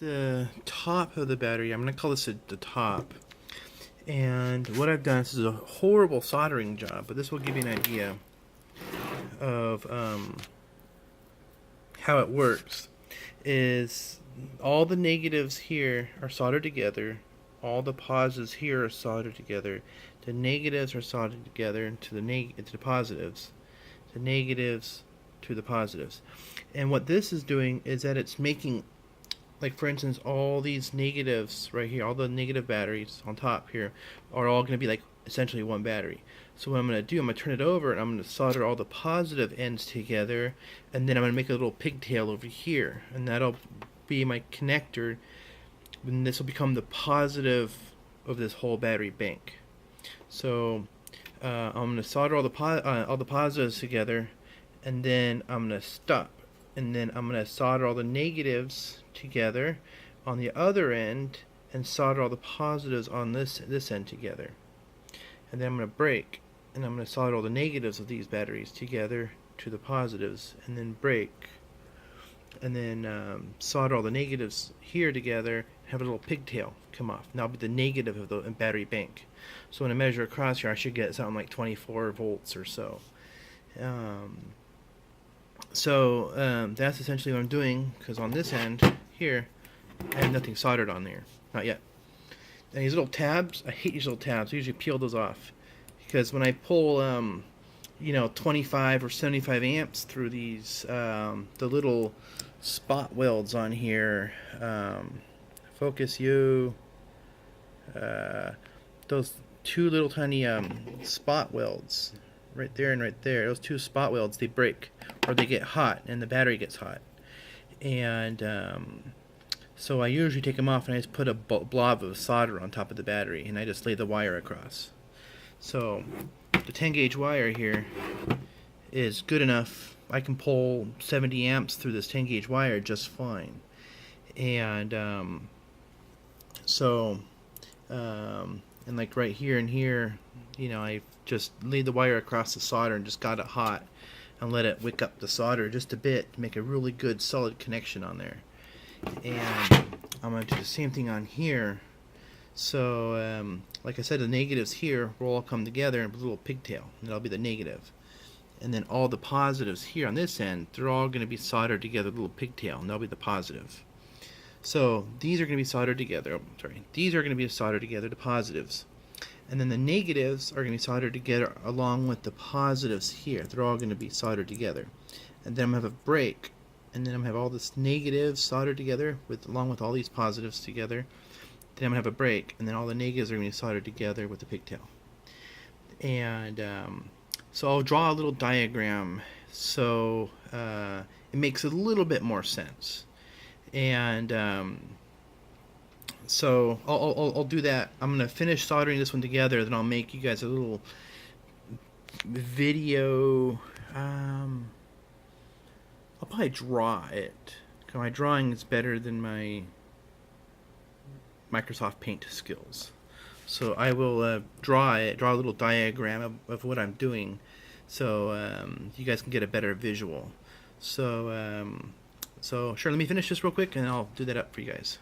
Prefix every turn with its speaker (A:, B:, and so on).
A: the top of the battery. I'm going to call this the top. And what I've done, this is a horrible soldering job, but this will give you an idea of how it works. Is all the negatives here are soldered together, all the positives here are soldered together, the negatives are soldered together into the positives, the negatives to the positives. And what this is doing is that it's making, like for instance, all these negatives right here, all the negative batteries on top here are all going to be like essentially one battery. So what I'm going to do, I'm going to turn it over and I'm going to solder all the positive ends together, and then I'm going to make a little pigtail over here, and that'll be my connector, and this will become the positive of this whole battery bank. So I'm going to solder all the positives together, and then I'm going to stop, and then I'm going to solder all the negatives together on the other end and solder all the positives on this end together. And then I'm going to break, and I'm going to solder all the negatives of these batteries together to the positives, and then break, and then solder all the negatives here together and have a little pigtail come off. And that'll be the negative of the battery bank. So when I measure across here, I should get something like 24 volts or so. That's essentially what I'm doing, because on this end here I have nothing soldered on there, not yet. And these little tabs, I hate these little tabs. I usually peel those off, because when I pull 25 or 75 amps through these the little spot welds on here, focus you, those two little tiny spot welds right there and right there, those two spot welds, they break or they get hot and the battery gets hot. And so I usually take them off and I just put a blob of solder on top of the battery and I just lay the wire across. So the 10 gauge wire here is good enough. I can pull 70 amps through this 10 gauge wire just fine. And and like right here and here, I just laid the wire across the solder and just got it hot and let it wick up the solder just a bit to make a really good solid connection on there. And I'm going to do the same thing on here. So like I said, the negatives here will all come together in a little pigtail, and that'll be the negative. And then all the positives here on this end, they're all going to be soldered together, a little pigtail, and that'll be the positive. So these are going to be soldered together. These are going to be soldered together, the positives. And then the negatives are going to be soldered together along with the positives here. They're all going to be soldered together. And then I'm going to have a break. And then I'm going to have all this negatives soldered together along with all these positives together. Then I'm going to have a break. And then all the negatives are going to be soldered together with the pigtail. And so I'll draw a little diagram so it makes a little bit more sense. And so I'll do that. I'm going to finish soldering this one together, then I'll make you guys a little video. I'll probably draw it, because my drawing is better than my Microsoft Paint skills. So I will draw a little diagram of what I'm doing, so you guys can get a better visual. So sure, let me finish this real quick and I'll do that up for you guys.